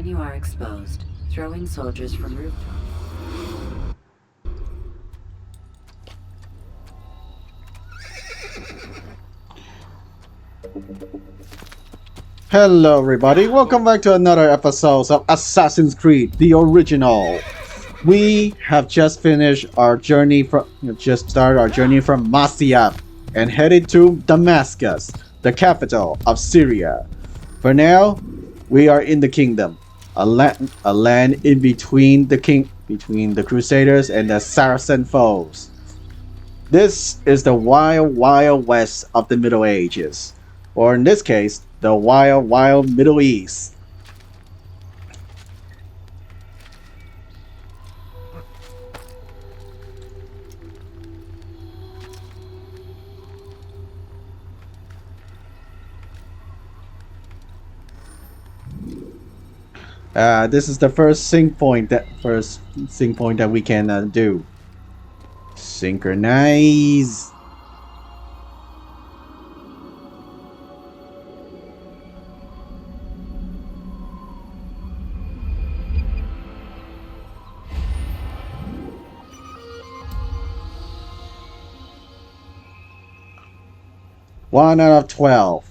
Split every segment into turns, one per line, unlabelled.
Then you are exposed, throwing soldiers from rooftops.
Hello everybody, welcome back to another episode of Assassin's Creed, the original. We have just finished our journey just started our journey from Masyaf and headed to Damascus, the capital of Syria. For now, we are in the kingdom, a land in between between the Crusaders and the Saracen foes. This is the wild, wild west of the Middle Ages, or in this case, the wild, wild Middle East. This is the first sync point that we can do. Synchronize. One out of 12.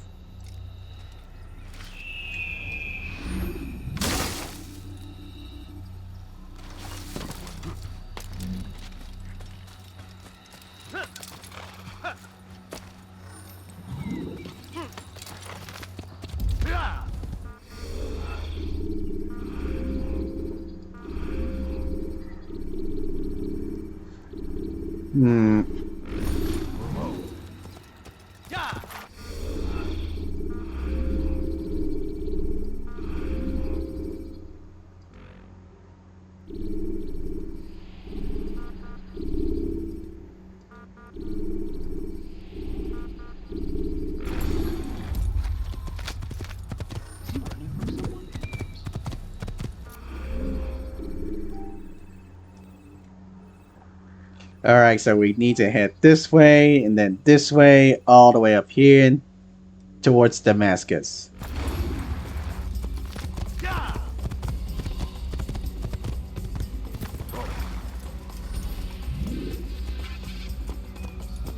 Hmm. Alright, so we need to head this way and then this way, all the way up here towards Damascus.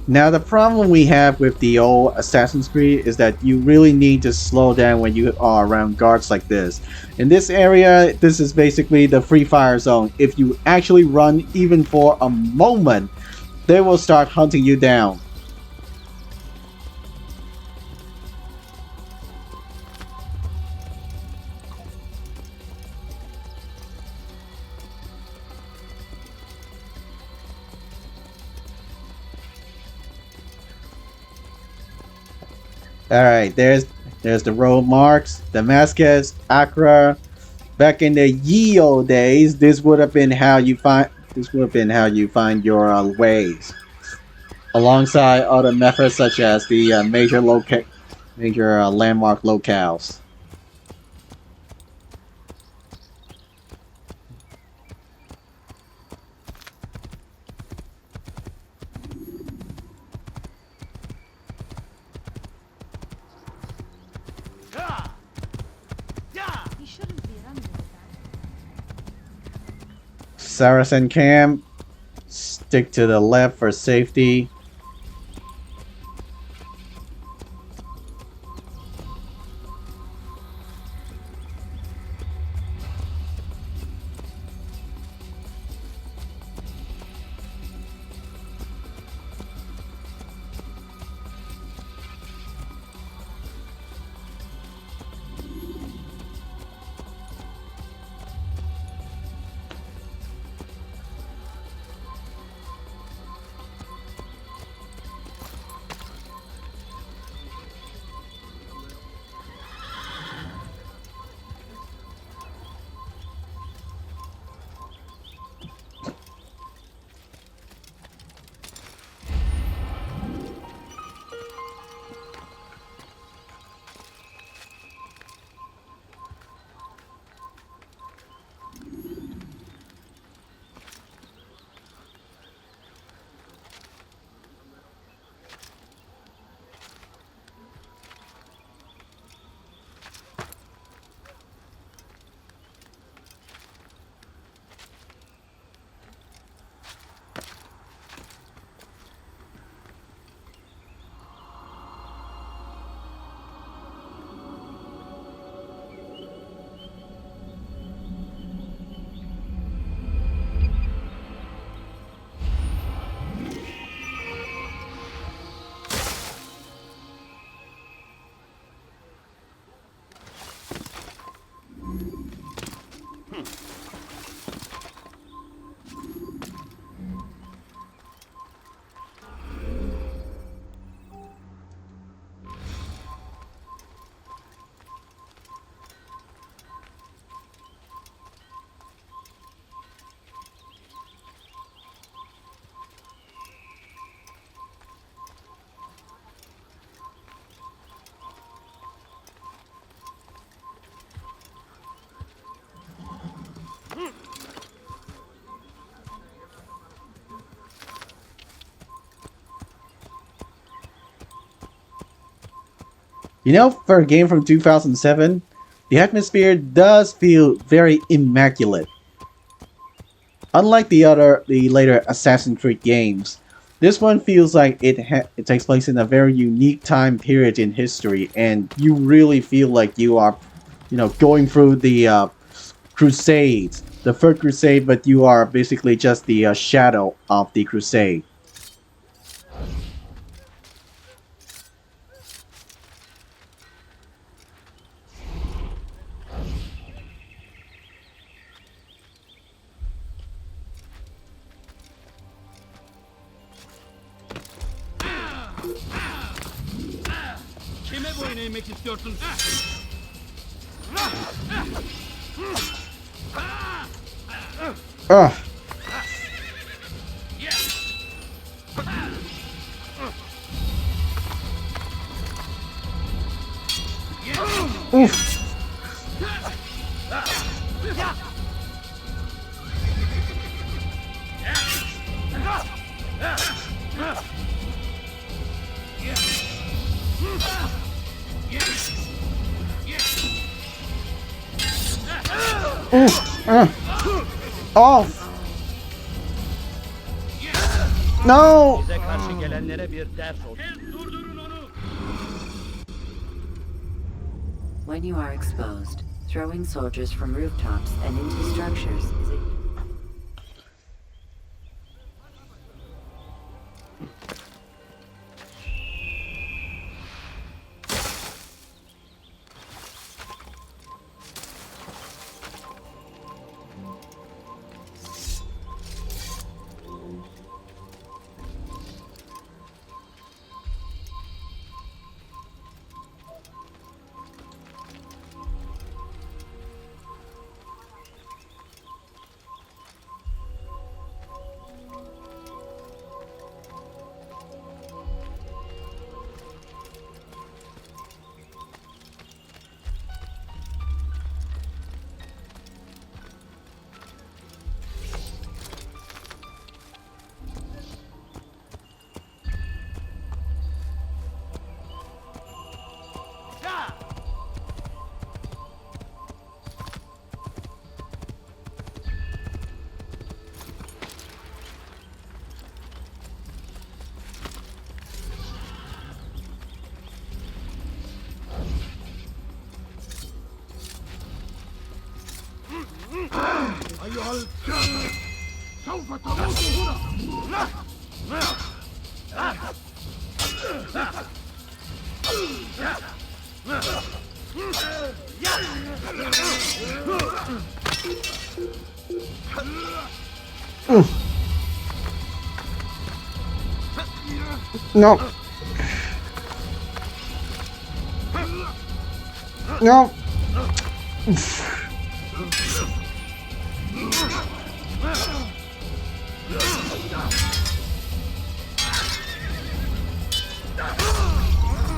Now the problem we have with the old Assassin's Creed is that you really need to slow down when you are around guards like this. In this area, this is basically the free fire zone. If you actually run even for a moment, they will start hunting you down. Alright, there's the road marks. Damascus, Accra. Back in the ye old days, this would have been how you find your ways. Alongside other methods such as the major landmark locales. Saracen camp. Stick to the left for safety. You know, for a game from 2007, the atmosphere does feel very immaculate. Unlike the later Assassin's Creed games, this one feels like it takes place in a very unique time period in history, and you really feel like you are, going through the Crusades, the Third Crusade, but you are basically just the shadow of the Crusade.
Kime boyun eğmek istiyorsun?
Ugh. Oof. Oof. Oh. No.
Bize karşı gelenlere bir ders olsun.
When you are exposed, throwing soldiers from rooftops and into structures is a
أيها الكافر سوف تموت هنا.
No. No.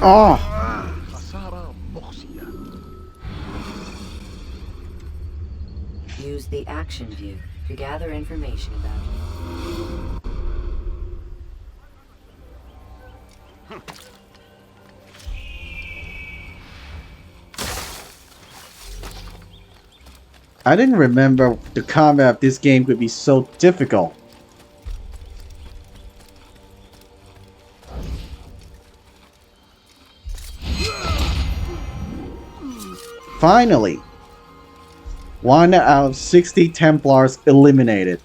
Oh.
خسارة مخزية.
use the action view to gather information about you.
I didn't remember the combat of this game could be so difficult. Finally! 1 out of 60 Templars eliminated.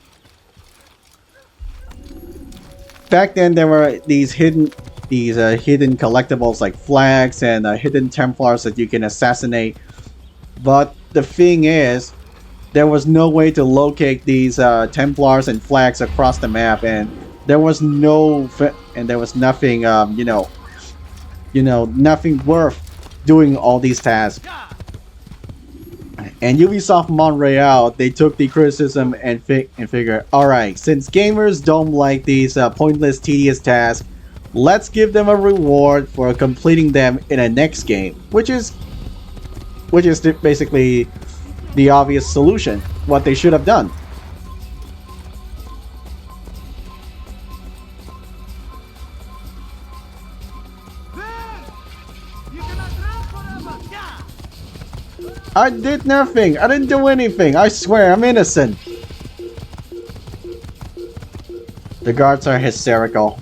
Back then there were these hidden collectibles like flags and hidden Templars that you can assassinate. But the thing is, there was no way to locate these Templars and flags across the map, and there was nothing, nothing worth doing all these tasks. And Ubisoft Montreal, they took the criticism and figured, alright, since gamers don't like these pointless, tedious tasks, let's give them a reward for completing them in a next game, which is basically the obvious solution, what they should have done.
You cannot run!
I did nothing. I didn't do anything. I swear, I'm innocent. The guards are hysterical.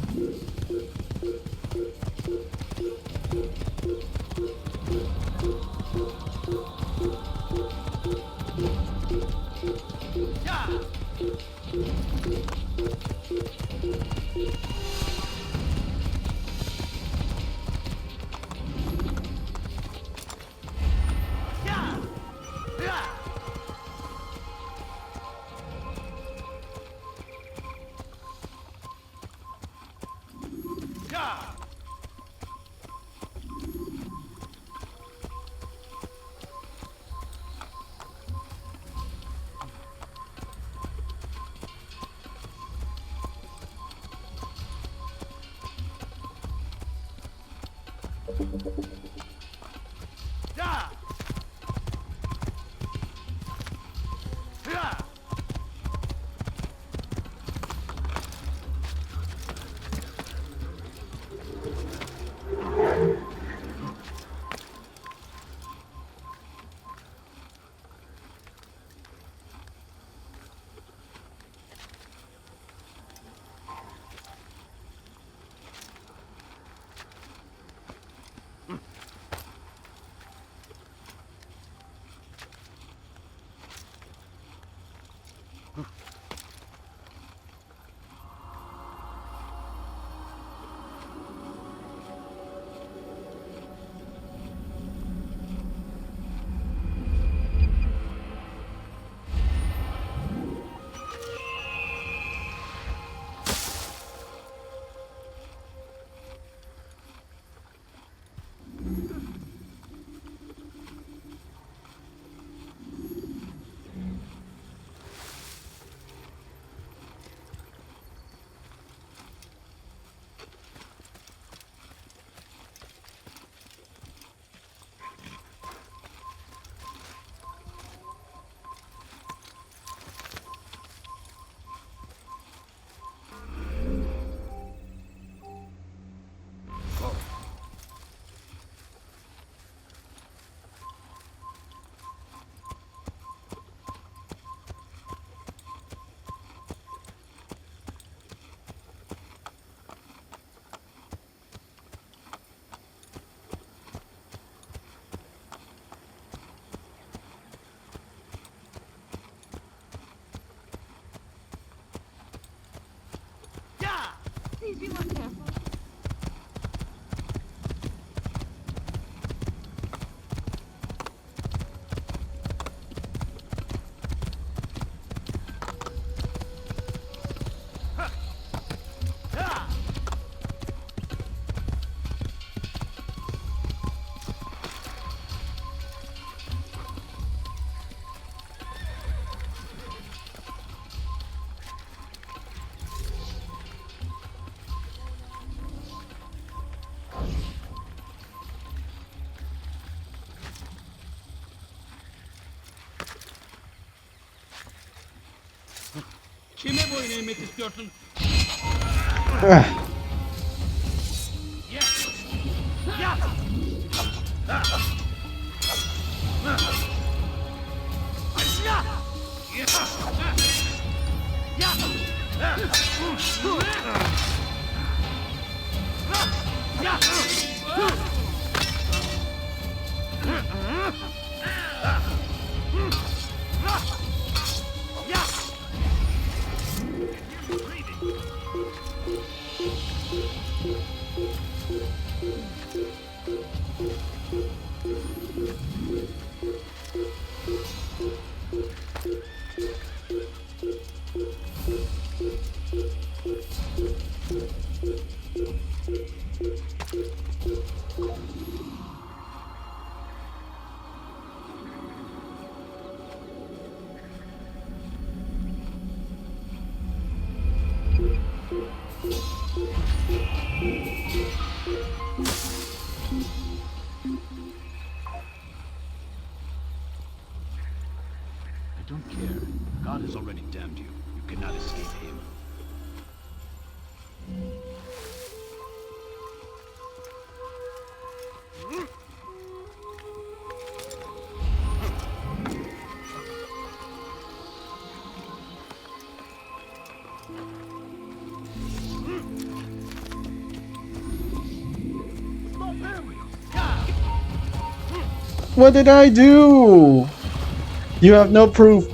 Please be more careful.
Kime boyun eğmek istiyorsun?
I don't care. God has already damned you. You cannot escape him.
What did I do? You have no proof.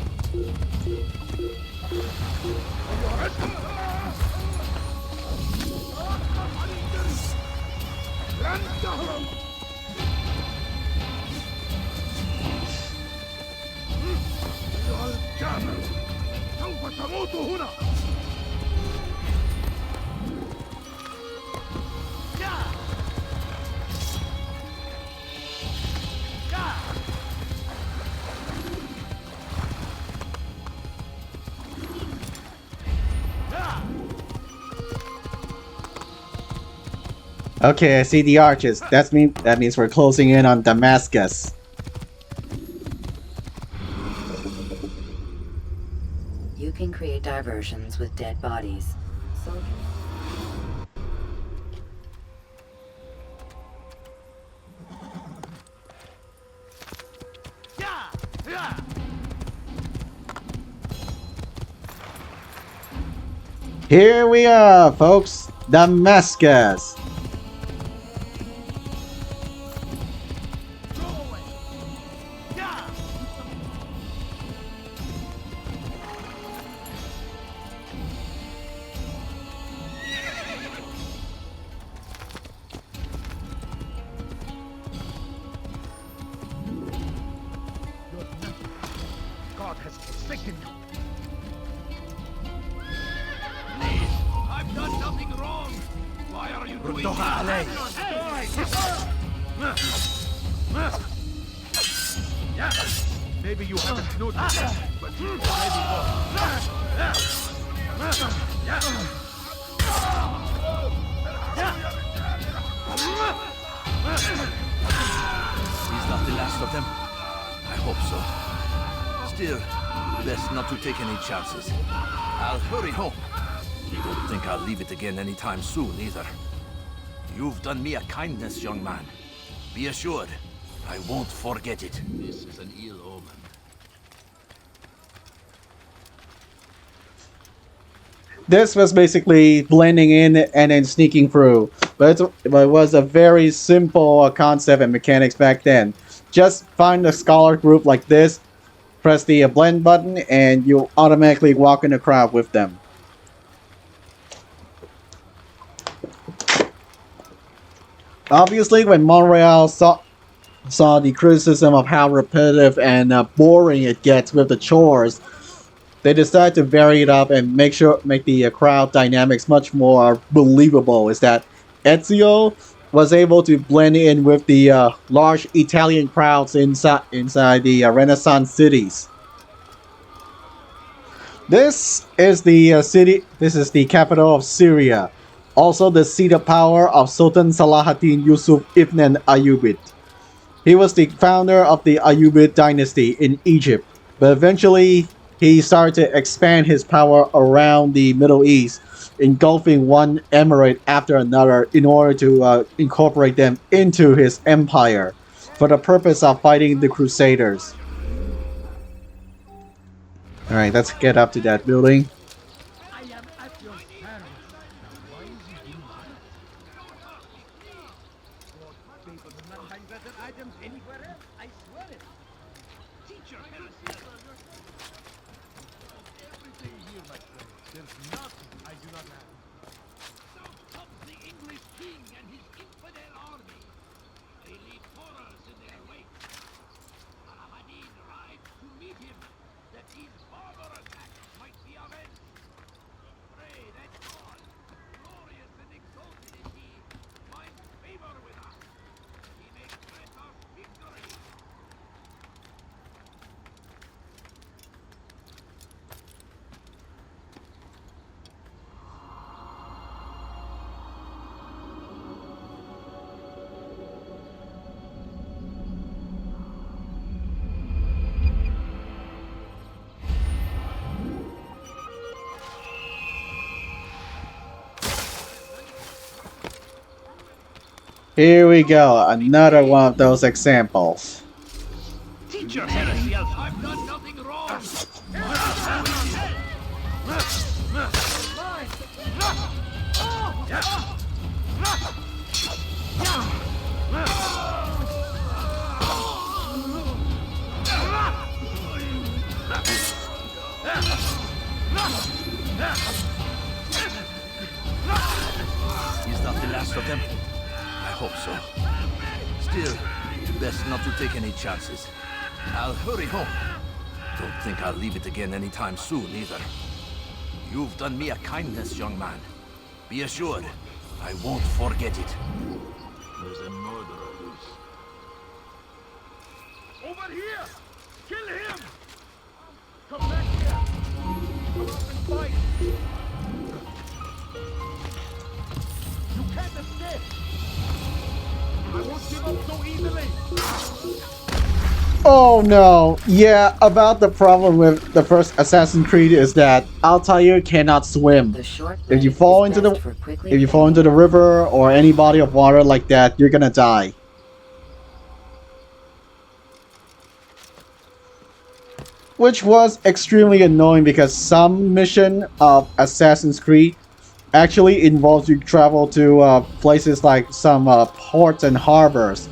Okay, I see the arches. That means we're closing in on Damascus.
You can create diversions with dead bodies. So
Here we are, folks. Damascus.
God has forsaken you. I've done nothing wrong. Why are you doing this? Maybe you haven't noticed, but you already
He's not the last of them. I hope so. Still, best not to take any chances. I'll hurry home. Don't think I'll leave it again anytime soon, either. You've done me a kindness, young man. Be assured, I won't forget it.
This is an ill omen.
This was basically blending in and then sneaking through. But it was a very simple concept and mechanics back then. Just find a scholar group like this, press the blend button, and you'll automatically walk in the crowd with them. Obviously, when Montreal saw the criticism of how repetitive and boring it gets with the chores, they decided to vary it up and make the crowd dynamics much more believable. Is that Ezio was able to blend in with the large Italian crowds inside the Renaissance cities. This is the city. This is the capital of Syria, also the seat of power of Sultan Salahuddin Yusuf ibn Ayyubid. He was the founder of the Ayyubid dynasty in Egypt, but eventually he started to expand his power around the Middle East, engulfing one emirate after another in order to incorporate them into his empire for the purpose of fighting the Crusaders. Alright, let's get up to that building.
I am at your service. Why is he doing that? Lord, people do not find better items anywhere else. I swear it.
Teach your heresy.
Everything here, my friend. There's nothing I do not have.
So comes the English king and his infidel army. They leave horrors in their wake. Aladdin rides to meet him, that these barbar attacks might be avenged. Pray that God, glorious and exalted is he, finds favor with us. He may grant us victory.
Here we go, another one of those examples.
Teach your heresy. I've done nothing wrong.
last of them? I hope so. Still, best not to take any chances. I'll hurry home. Don't think I'll leave it again anytime soon, either. You've done me a kindness, young man. Be assured, I won't forget it.
There's a murderer loose. Over here! Kill him! Come back here! Come up and fight! You can't escape! I won't give up so easily!
Oh no! Yeah, about the problem with the first Assassin's Creed is that Altair cannot swim.
The short
If you
blade
fall
is
into
best
the
for quickly
if you fall into the river or any body of water like that, you're gonna die. Which was extremely annoying because some mission of Assassin's Creed actually involves you travel to places like some ports and harbors.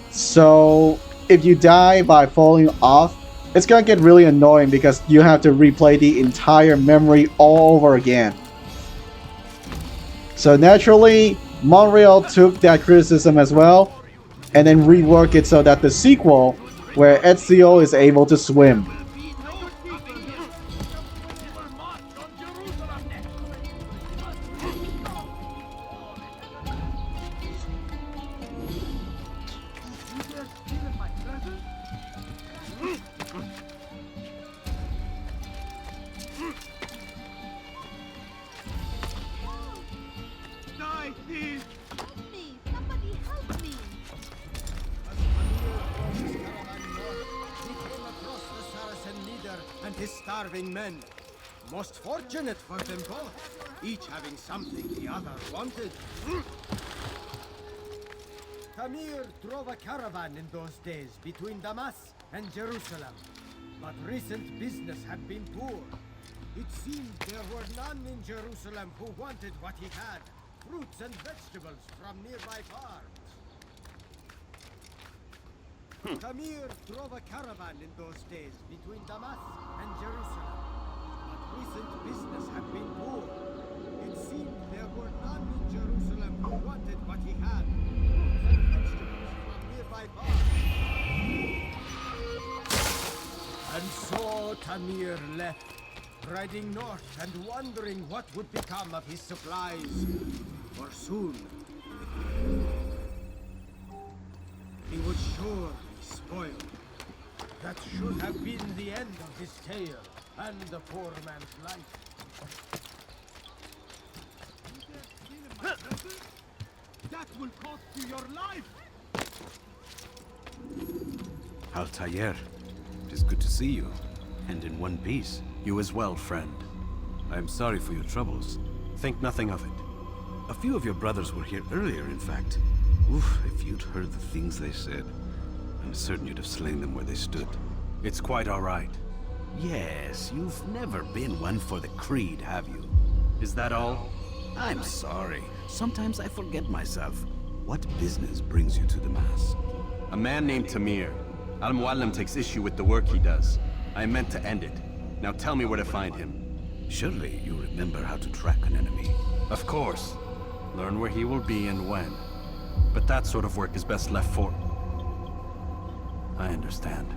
So if you die by falling off, it's gonna get really annoying because you have to replay the entire memory all over again. So naturally, Montreal took that criticism as well, and then reworked it so that the sequel, where Ezio is able to swim.
Help me! Somebody help me!
He came across the Saracen leader and his starving men. Most fortunate for them both, each having something the other wanted. Tamir drove a caravan in those days between Damascus and Jerusalem. But recent business had been poor. It seemed there were none in Jerusalem who wanted what he had, fruits and vegetables from nearby farms. Tamir drove a caravan in those days between Damascus and Jerusalem. But recent business had been poor. It seemed there were none in Jerusalem who wanted what he had, fruits and vegetables from nearby farms. And so Tamir left, riding north and wondering what would become of his supplies. For soon, he would surely spoil. That should have been the end of his tale and the poor man's life.
That will cost you your life!
Altair, it is good to see you, and in one piece. You as well, friend. I am sorry for your troubles. Think nothing of it. A few of your brothers were here earlier, in fact. Oof, if you'd heard the things they said, I'm certain you'd have slain them where they stood.
It's quite all right.
Yes, you've never been one for the creed, have you?
Is that all?
I'm sorry. Sometimes I forget myself. What business brings you to Damascus?
A man named Tamir. Al-Muallim takes issue with the work he does. I meant to end it. Now tell me where to find him.
Surely you remember how to track an enemy.
Of course. Learn where he will be and when. But that sort of work is best left for... I understand.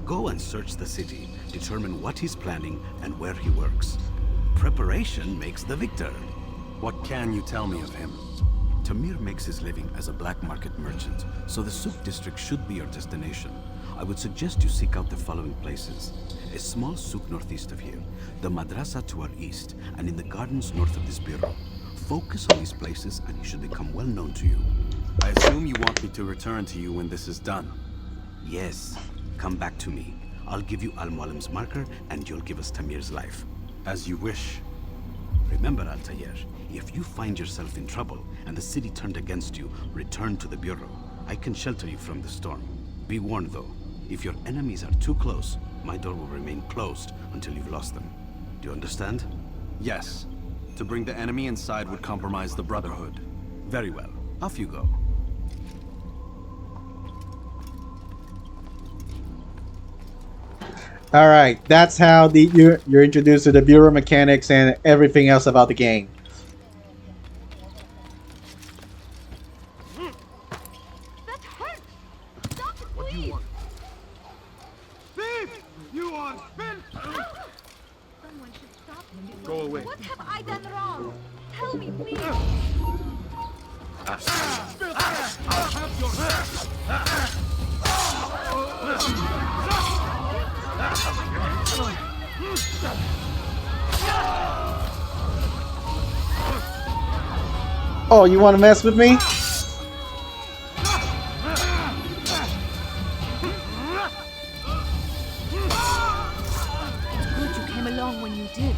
Go and search the city, determine what he's planning and where he works. Preparation makes the victor.
What can you tell me of him?
Tamir makes his living as a black market merchant, so the Souk district should be your destination. I would suggest you seek out the following places. A small souk northeast of here, the madrasa to our east, and in the gardens north of this bureau. Focus on these places and he should become well known to you.
I assume you want me to return to you when this is done.
Yes, come back to me. I'll give you Al-Mualim's marker and you'll give us Tamir's life.
As you wish.
Remember, Altair, if you find yourself in trouble and the city turned against you, return to the bureau. I can shelter you from the storm. Be warned though, if your enemies are too close, my door will remain closed until you've lost them. Do you understand?
Yes. To bring the enemy inside would compromise the Brotherhood.
Very well. Off you go.
All right, that's how you're introduced to the bureau mechanics and everything else about the game.
done wrong? Tell me, please.
Oh, you want to mess with me?
Good you came along when you did.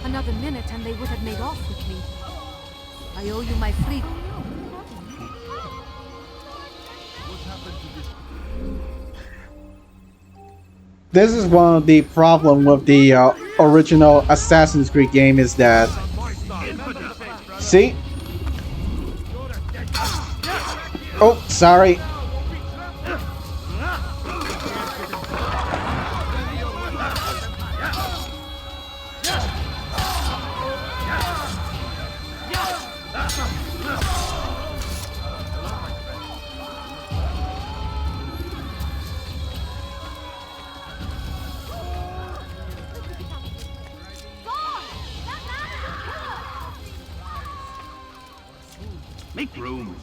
Another minute and they would have made off with me. I owe you my freedom.
This is one of the problem with the original Assassin's Creed game is that... See? Oh, sorry.
Make room.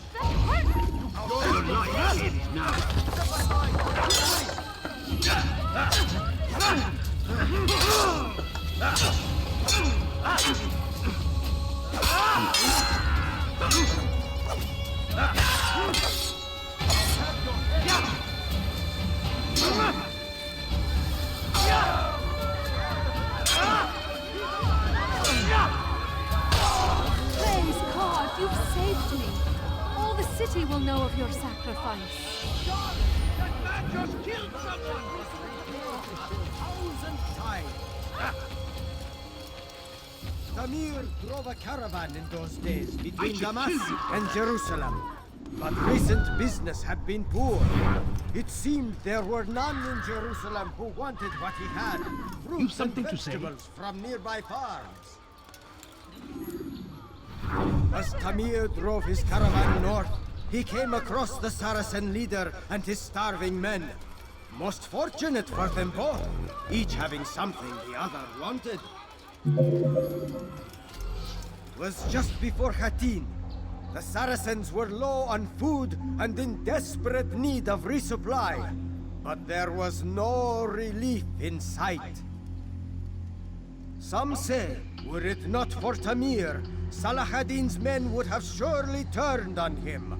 Praise God, you've saved me. All the city will know of your sacrifice.
That man just killed someone!
1,000 times. Tamir drove a caravan in those days between Damascus and Jerusalem. But recent business had been poor. It seemed there were none in Jerusalem who wanted what he had. Fruits and vegetables from nearby farms. As Tamir drove his caravan north, he came across the Saracen leader and his starving men. Most fortunate for them both, each having something the other wanted. Was just before Hattin. The Saracens were low on food and in desperate need of resupply. But there was no relief in sight. Some say, were it not for Tamir, Salah ad-Din's men would have surely turned on him.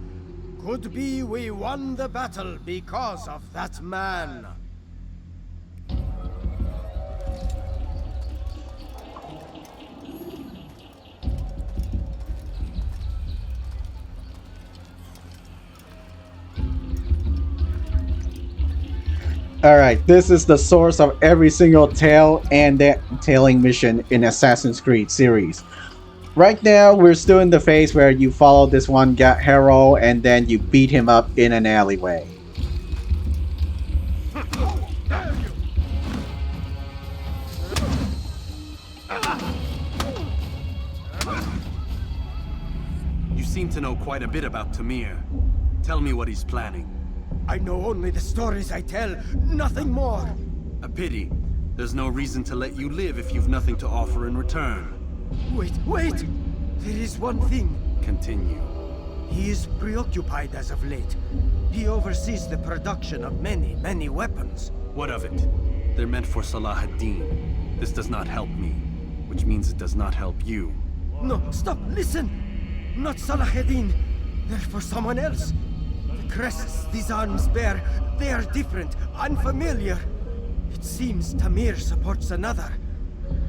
Could be we won the battle because of that man.
Alright, this is the source of every single tale and that tailing mission in Assassin's Creed series. Right now, we're still in the phase where you follow this one hero and then you beat him up in an alleyway.
You seem to know quite a bit about Tamir. Tell me what he's planning.
I know only the stories I tell, nothing more.
A pity. There's no reason to let you live if you've nothing to offer in return.
Wait! There is one thing.
Continue.
He is preoccupied as of late. He oversees the production of many weapons.
What of it? They're meant for Salah ad-Din. This does not help me, which means it does not help you.
No, stop, listen! Not Salah ad-Din. They're for someone else. The crests these arms bear, they are different, unfamiliar. It seems Tamir supports another,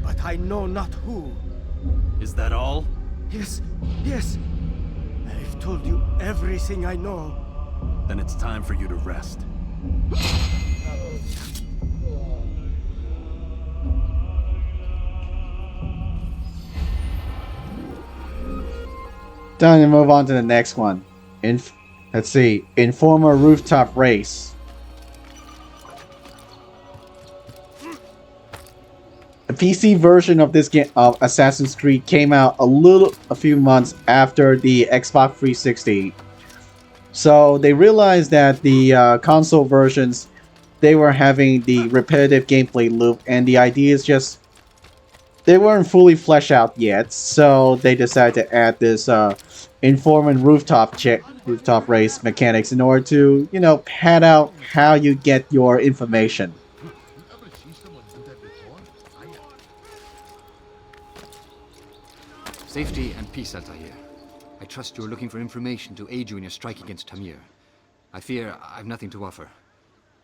but I know not who.
Is that all?
Yes. I've told you everything I know.
Then it's time for you to rest.
Time to move on to the next one. Let's see. Informer Rooftop Race. The PC version of this game of Assassin's Creed came out a few months after the Xbox 360. So they realized that the console versions, they were having the repetitive gameplay loop, and the idea is just they weren't fully fleshed out yet, so they decided to add this informant rooftop race mechanics in order to, you know, pad out how you get your information.
Safety and peace, Altair. I trust you are looking for information to aid you in your strike against Tamir. I fear I've nothing to offer.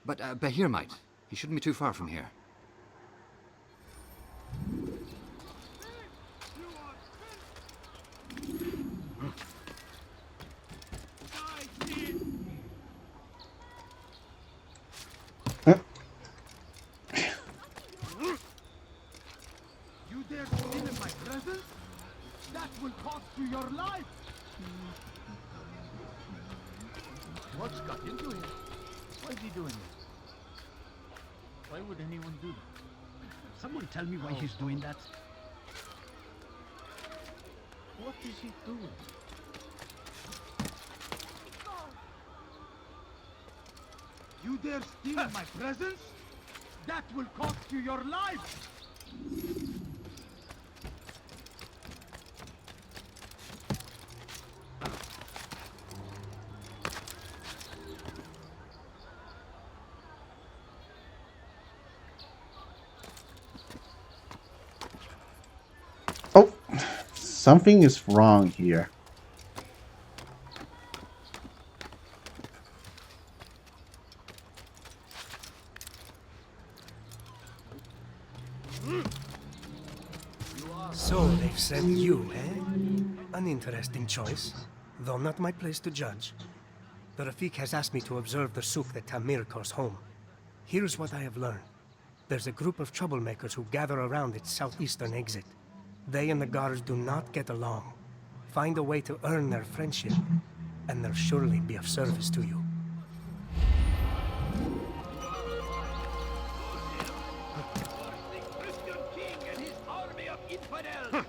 But Bahir might. He shouldn't be too far from here.
You dare steal in my presence? That will cost you your life!
What's got into him? Why is he doing this? Why would anyone do that? Someone tell me why he's doing that. What is he doing?
You dare steal in my presence? That will cost you your life!
Oh, something is wrong here.
So they've sent you, eh? An interesting choice, though not my place to judge. The Rafik has asked me to observe the souk that Tamir calls home. Here's what I have learned. There's a group of troublemakers who gather around its southeastern exit. They and the guards do not get along. Find a way to earn their friendship, and they'll surely be of service to you.
Christian king and his army of infidels.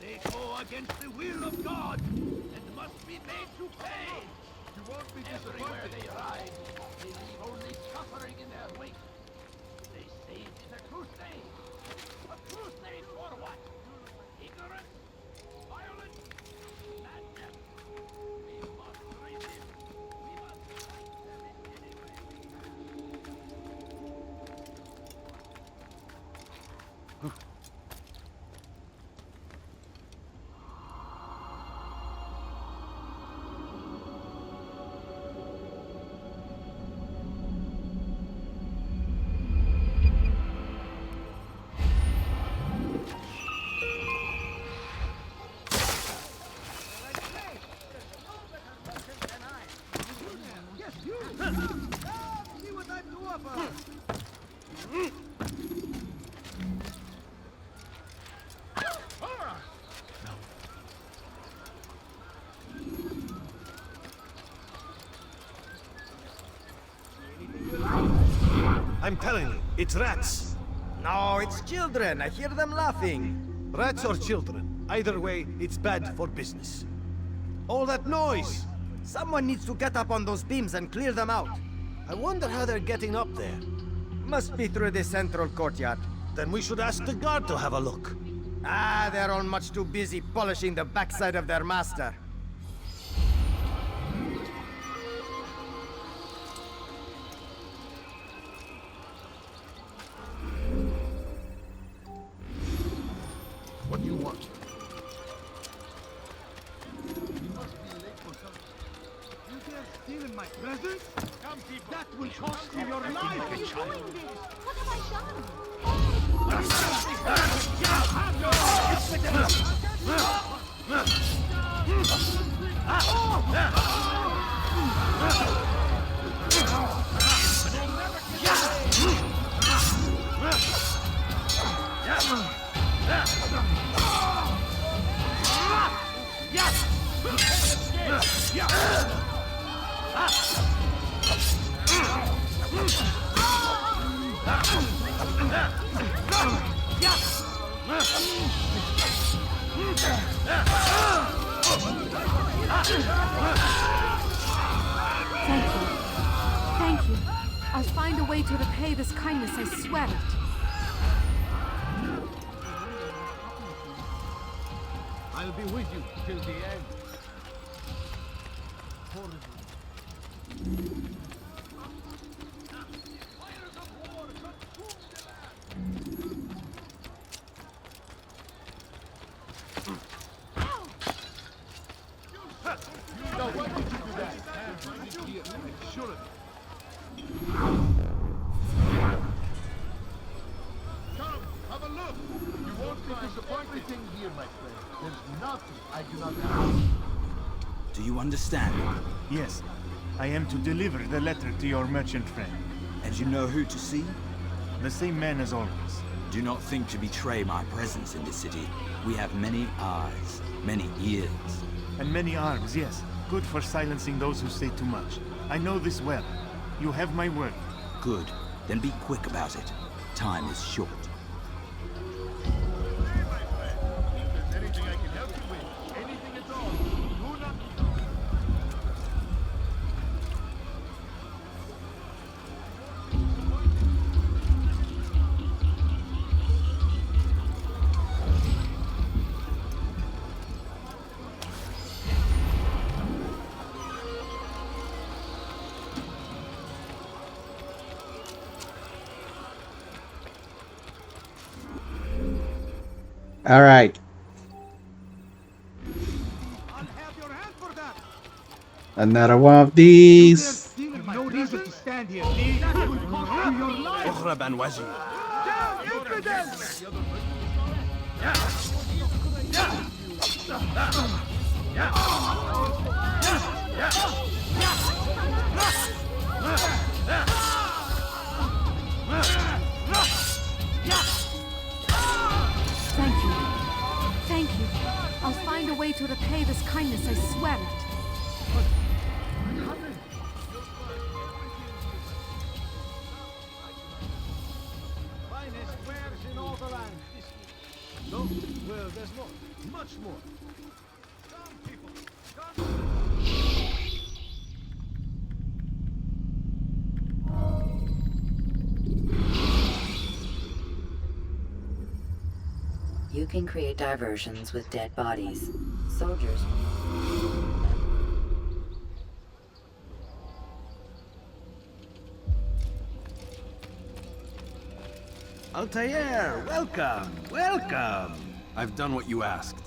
They go against the will of God and must be made to pay. You won't be everywhere they ride. They leave only suffering in their wake. They say it is a crusade. A crusade for what? Ignorance? Violence? Madness? We must resist. We must fight them in any way we can.
I'm telling you, it's rats.
No, it's children. I hear them laughing.
Rats or children. Either way, it's bad for business. All that noise!
Someone needs to get up on those beams and clear them out.
I wonder how they're getting up there.
Must be through the central courtyard.
Then we should ask the guard to have a look.
Ah, they're all much too busy polishing the backside of their master.
What do you want?
You dare steal in my presence? Come, people. That will cost you your life.
Why are you doing this? What have I done? Thank you. Thank you. I'll find a way to repay this kindness, I swear it.
I'll be with you till the end. Now, why did you do that? Sure. Come, have a look. You won't find everything here, my friend. There's nothing I do not have.
Do you understand?
Yes, I am to deliver the letter to your merchant friend.
And you know who to see?
The same man as always.
Do not think to betray my presence in this city. We have many eyes, many ears.
And many arms, yes. Good for silencing those who say too much. I know this well. You have my word.
Good. Then be quick about it. Time is short.
Anything I can help you with, anything at all, do not...
All right. Another one of these.
No reason to stand here. That will cost you your life.
اهرب عن وجهي.
Down, infidels!
Thank you. Thank you. I'll find a way to repay this kindness, I swear it.
Finest wares in all the land. No, well, there's more. Much more. Come, people. Come.
You can create diversions with dead bodies. Soldiers.
Altair, welcome, welcome.
I've done what you asked.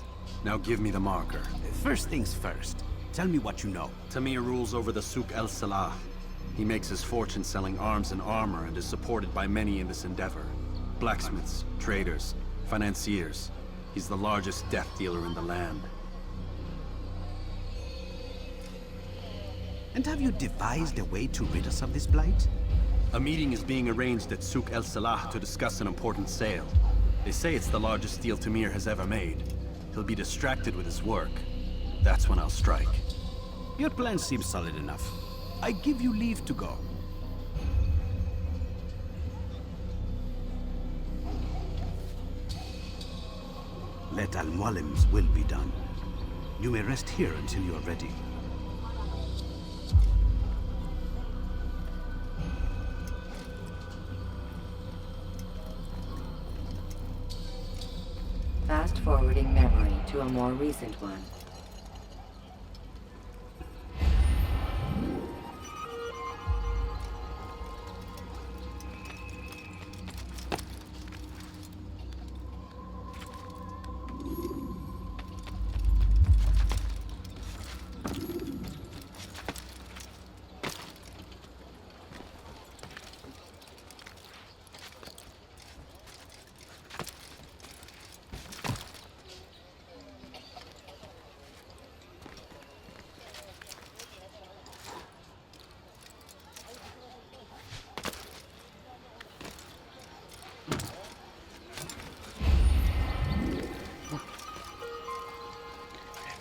Now give me the marker.
First things first. Tell me what you know.
Tamir rules over the Souk El Salah. He makes his fortune selling arms and armor and is supported by many in this endeavor. Blacksmiths, traders, financiers. He's the largest death dealer in the land.
And have you devised a way to rid us of this blight?
A meeting is being arranged at Souk El Salah to discuss an important sale. They say it's the largest deal Tamir has ever made. He'll be distracted with his work. That's when I'll strike.
Your plan seems solid enough. I give you leave to go. Let Al-Mualim's will be done. You may rest here until you're ready.
Fast forwarding memory to a more recent one.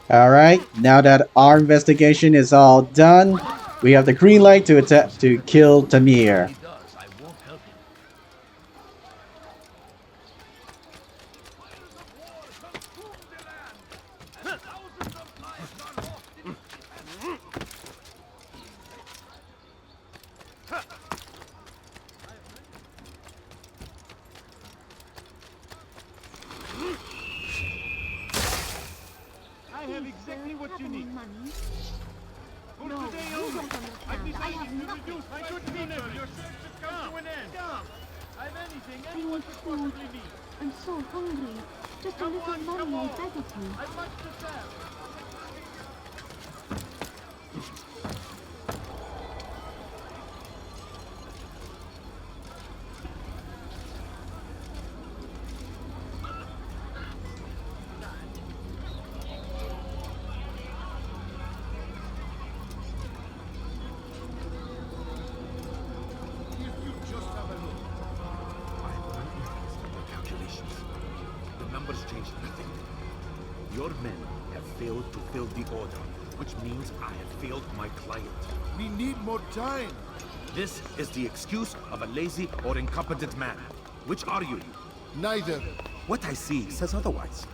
Alright, now that our investigation is all done, we have the green light to attack to kill Tamir.
He does, I won't help him. have
Please,
exactly
sir,
what
have
you
any
need.
money?
For
No,
today
you
only,
don't
I've
understand. I have
decided to
nothing.
reduce my good people. Your search should come to an end. Come. I've anything
I
anyone
need
could
food.
possibly need.
I'm so hungry. Just a
Come
little
on,
money,
come
I
on.
beg of you.
I've much to sell. If you just have a look.
I'm uninterested in your calculations. The numbers change nothing. Your men have failed to fill the order, which means I have failed my client.
We need more time.
This is the excuse of a lazy or incompetent man. Which are you?
Neither.
What I see says otherwise.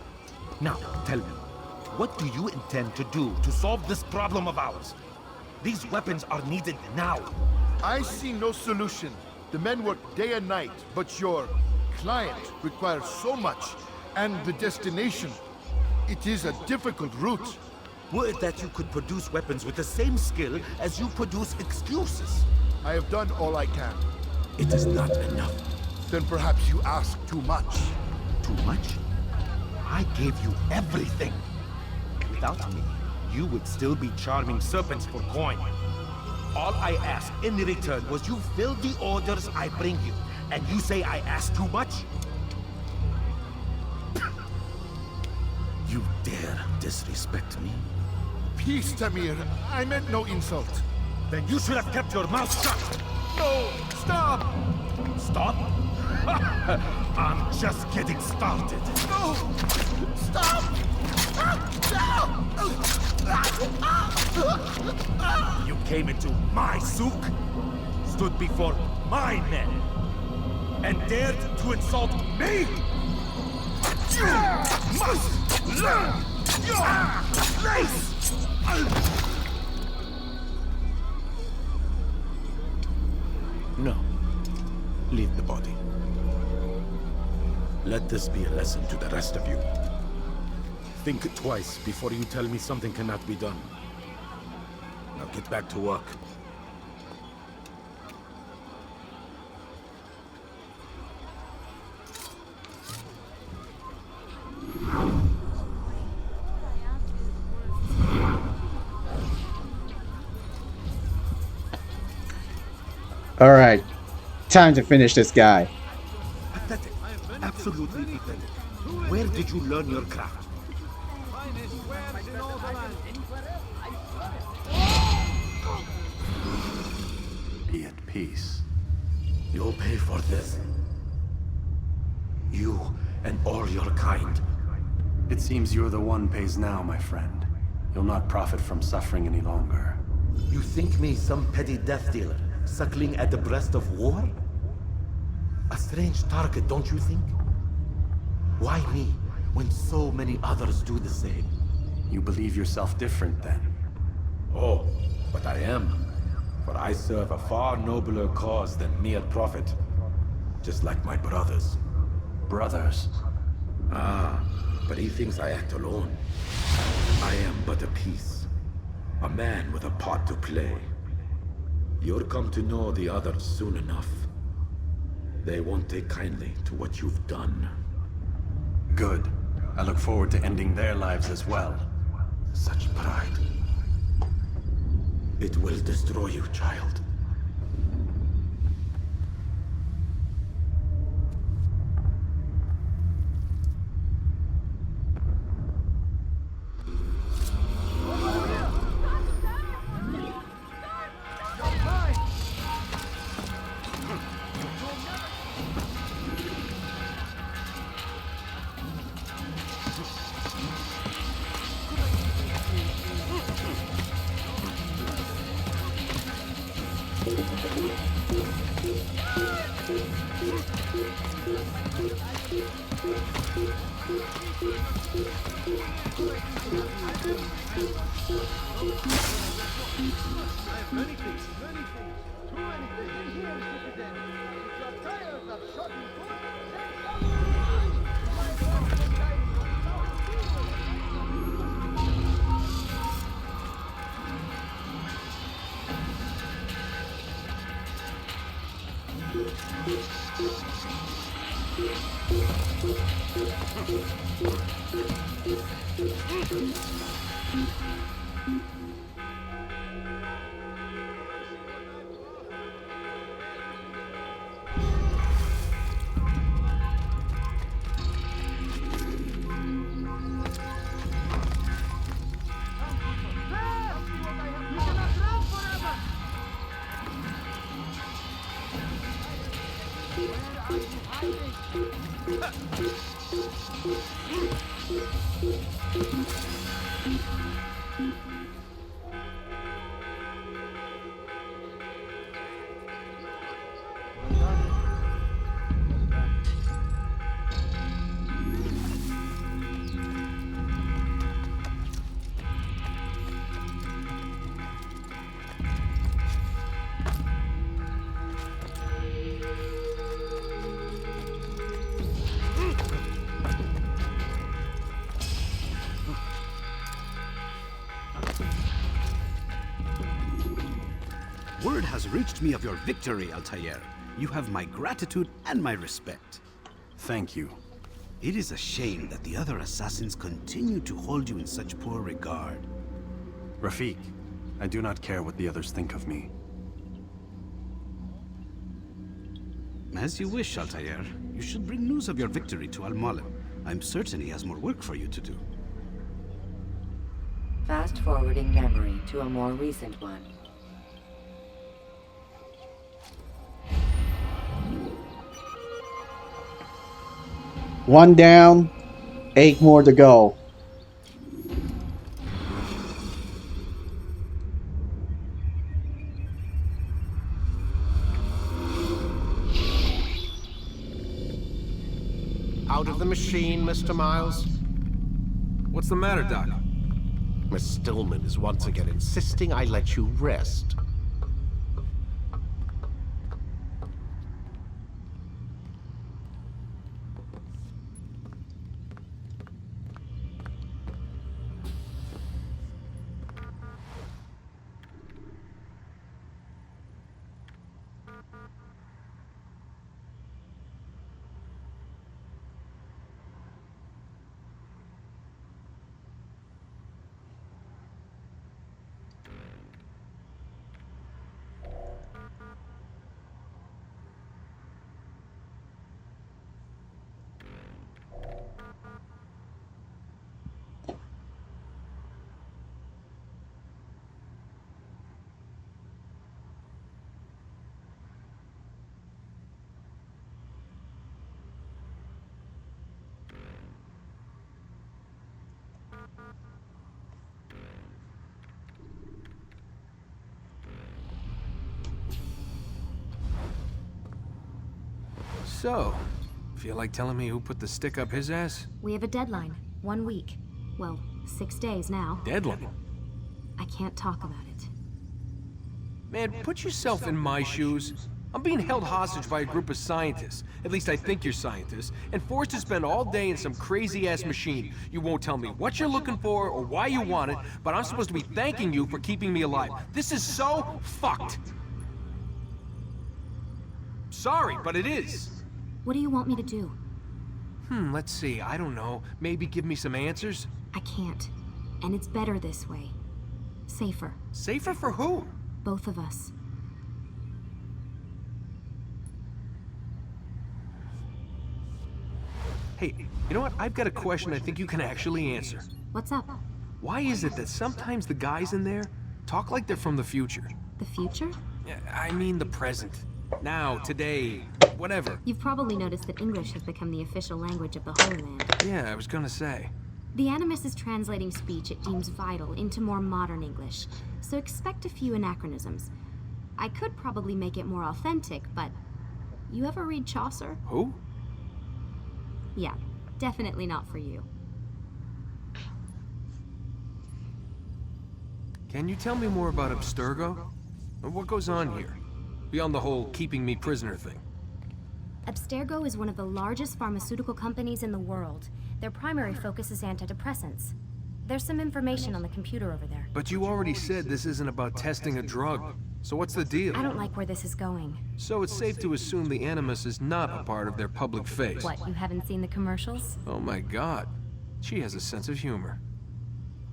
Now, tell me, what do you intend to do to solve this problem of ours? These weapons are needed now.
I see no solution. The men work day and night, but your client requires so much, and the destination. It is a difficult route.
Were it that you could produce weapons with the same skill as you produce excuses.
I have done all I can.
It is not enough.
Then perhaps you ask too much.
Too much? I gave you everything. Without me, you would still be charming serpents for coin. All I asked in return was you fill the orders I bring you, and you say I ask too much? You dare disrespect me?
Peace, Tamir. I meant no insult.
Then you should have kept your mouth shut!
No! Stop!
Stop? I'm just getting started.
No! Stop!
You came into my souk, stood before my men, and dared to insult me? You must learn your place! No. Leave the body. Let this be a lesson to the rest of you. Think twice before you tell me something cannot be done. Now get back to work.
Alright. Time to finish this guy.
Pathetic. Absolutely pathetic. Where did you learn your craft?
Be at peace.
You'll pay for this. You and all your kind.
It seems you're the one pays now, my friend. You'll not profit from suffering any longer.
You think me some petty death dealer, suckling at the breast of war? A strange target, don't you think? Why me, when so many others do the same?
You believe yourself different, then?
Oh, but I am. For I serve a far nobler cause than mere profit. Just like my brothers.
Brothers?
Ah, but he thinks I act alone. I am but a piece. A man with a part to play. You'll come to know the others soon enough. They won't take kindly to what you've done.
Good. I look forward to ending their lives as well.
Such pride. It will destroy you, child.
Word has reached me of your victory, Altair. You have my gratitude and my respect. Thank you. It is a shame that the other assassins continue to hold you in such poor regard.
Rafik, I do not care what the others think of me.
As you wish, Altair. You should bring news of your victory to Al-Malim. I'm certain he has more work for you to do.
Fast-forwarding memory to a more recent one.
One down, 8 more to go.
Out of the machine, Mr. Miles?
What's the matter, Doc?
Miss Stillman is once again insisting I let you rest.
So, feel like telling me who put the stick up his ass?
We have a deadline. 1 week. Well, 6 days now.
Deadline?
I can't talk about it.
Man, put yourself in my shoes. I'm being held hostage by a group of scientists. At least I think you're scientists. And forced to spend all day in some crazy-ass machine. You won't tell me what you're looking for or why you want it, but I'm supposed to be thanking you for keeping me alive. This is so fucked. Sorry, but it is.
What do you want me to do?
Let's see. I don't know. Maybe give me some answers?
I can't. And it's better this way. Safer.
Safer for who?
Both of us.
Hey, you know what? I've got a question I think you can actually answer.
What's up?
Why is it that sometimes the guys in there talk like they're from the future?
The future?
I mean the present. Now, today, whatever.
You've probably noticed that English has become the official language of the Holy Land.
Yeah, I was gonna say.
The Animus is translating speech it deems vital into more modern English, so expect a few anachronisms. I could probably make it more authentic, but... You ever read Chaucer?
Who?
Yeah, definitely not for you.
Can you tell me more about Abstergo? What goes on here? Beyond the whole keeping me prisoner thing.
Abstergo is one of the largest pharmaceutical companies in the world. Their primary focus is antidepressants. There's some information on the computer over there.
But you already said this isn't about testing a drug. So what's the deal?
I don't like where this is going.
So it's safe to assume the Animus is not a part of their public face.
What, you haven't seen the commercials?
Oh my god. She has a sense of humor.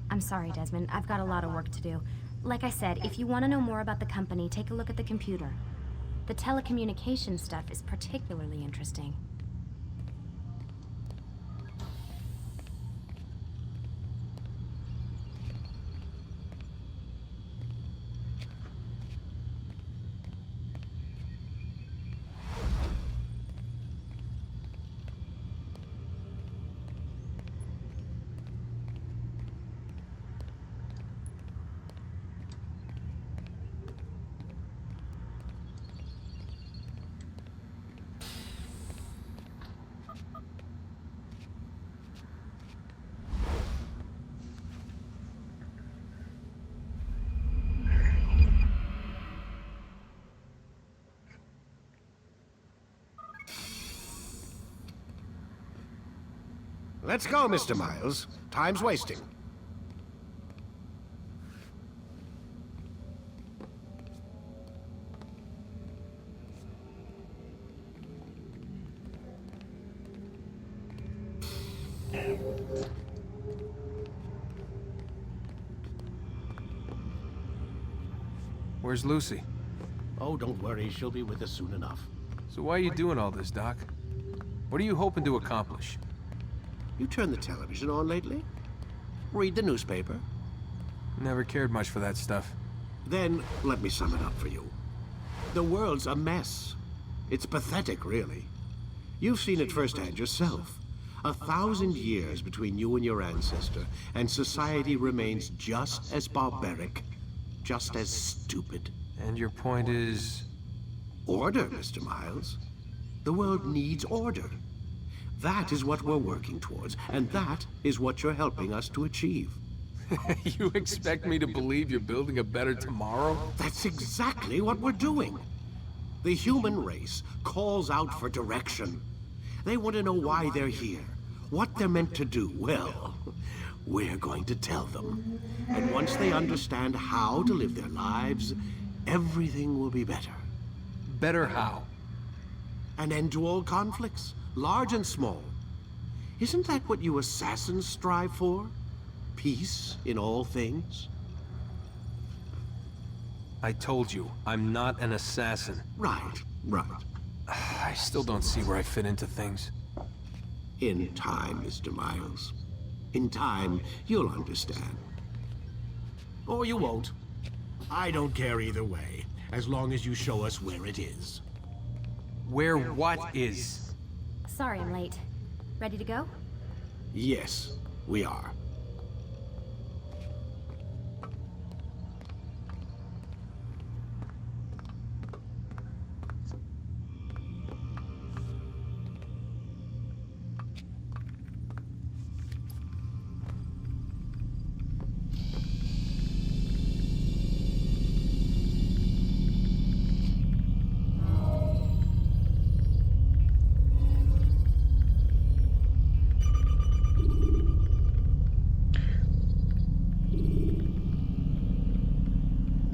I'm sorry, Desmond. I've got a lot of work to do. Like I said, if you want to know more about the company, take a look at the computer. The telecommunications stuff is particularly interesting.
Let's go, Mr. Miles. Time's wasting.
Where's Lucy?
Oh, don't worry. She'll be with us soon enough.
So why are you doing all this, Doc? What are you hoping to accomplish?
You turned the television on lately? Read the newspaper?
Never cared much for that stuff.
Then, let me sum it up for you. The world's a mess. It's pathetic, really. You've seen it firsthand yourself. 1,000 years between you and your ancestor, and society remains just as barbaric, just as stupid.
And your point is?
Order, Mr. Miles. The world needs order. That is what we're working towards, and that is what you're helping us to achieve.
You expect me to believe you're building a better tomorrow?
That's exactly what we're doing. The human race calls out for direction. They want to know why they're here, what they're meant to do. Well, we're going to tell them. And once they understand how to live their lives, everything will be better.
Better how?
An end to all conflicts, large and small. Isn't that what you assassins strive for? Peace in all things?
I told you, I'm not an assassin.
Right, right.
I still don't see where I fit into things.
In time, Mr. Miles. In time, you'll understand. Or you won't. I don't care either way, as long as you show us where it is.
Where what is?
Sorry I'm late. Ready to go?
Yes, we are.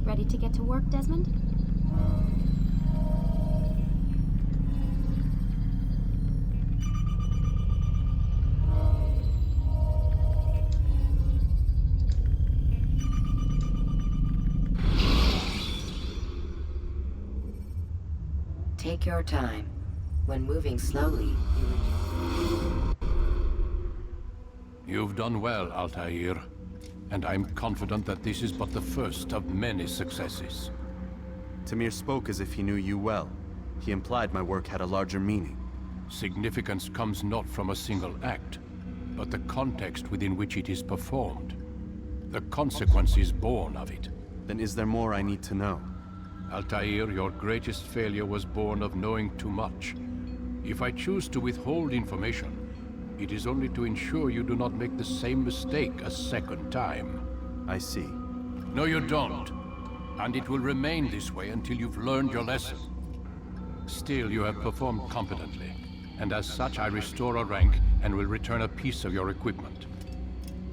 Ready to get to work, Desmond?
Take your time. When moving slowly,
You've done well, Altair. And I'm confident that this is but the first of many successes.
Tamir spoke as if he knew you well. He implied my work had a larger meaning.
Significance comes not from a single act, but the context within which it is performed. The consequences born of it.
Then is there more I need to know?
Altair, your greatest failure was born of knowing too much. If I choose to withhold information, it is only to ensure you do not make the same mistake a second time.
I see.
No, you don't. And it will remain this way until you've learned your lesson. Still, you have performed competently, and as such I restore a rank and will return a piece of your equipment.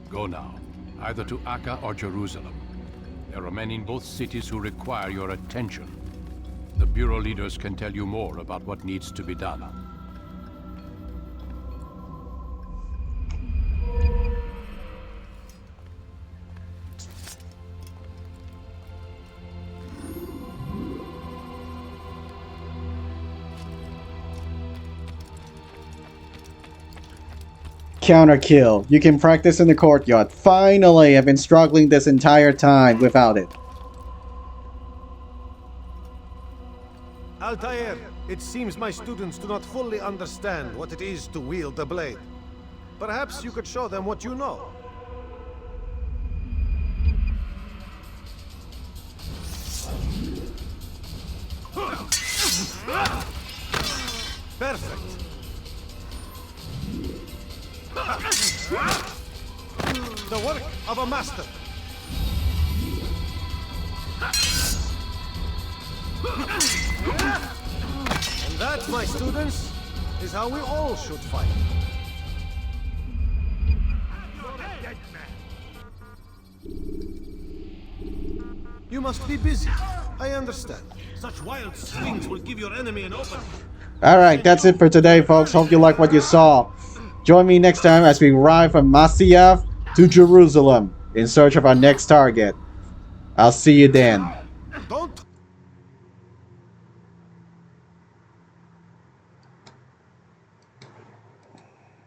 Go now, either to Akka or Jerusalem. There are men in both cities who require your attention. The Bureau leaders can tell you more about what needs to be done.
Counter kill. You can practice in the courtyard. Finally, I've been struggling this entire time without it.
Altair, it seems my students do not fully understand what it is to wield the blade. Perhaps you could show them what you know. Perfect. The work of a master. And that, my students, is how we all should fight. You must be busy. I understand. Such wild swings will give your enemy an opening.
Alright, that's it for today, folks. Hope you like what you saw. Join me next time as we ride from Masyaf to Jerusalem in search of our next target. I'll see you then.